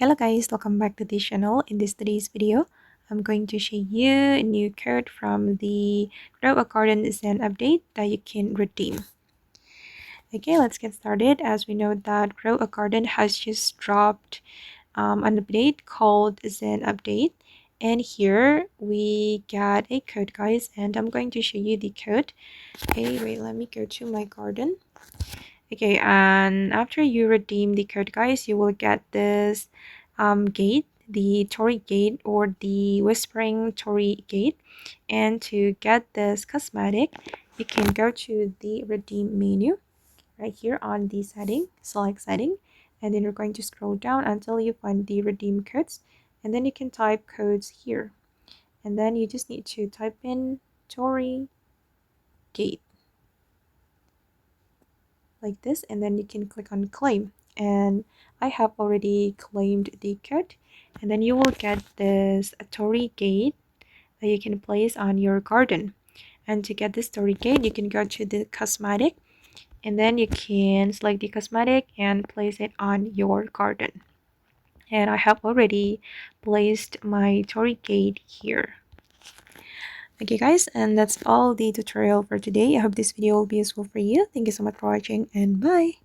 Hello guys, welcome back to this channel. In today's video, I'm going to show you a new code from the Grow a Garden Zen update that you can redeem. Okay, let's get started. As we know that Grow a Garden has just dropped an update called Zen Update. And here we got a code, guys, and I'm going to show you the code. Okay, wait, let me go to my garden. Okay, and after you redeem the code, guys, you will get this gate, the Torii gate or the Whispering Torii gate. And to get this cosmetic, you can go to the redeem menu right here on the setting, select setting, and then you're going to scroll down until you find the redeem codes, and then you can type codes here, and then you just need to type in Torii gate like this, and then you can click on claim. And I have already claimed the code, and then you will get this Torii gate that you can place on your garden. And to get this Torii gate, you can go to the cosmetic, and then you can select the cosmetic and place it on your garden. And I have already placed my Torii gate here. Okay guys, and that's all the tutorial for today. I hope this video will be useful for you. Thank you so much for watching, and bye.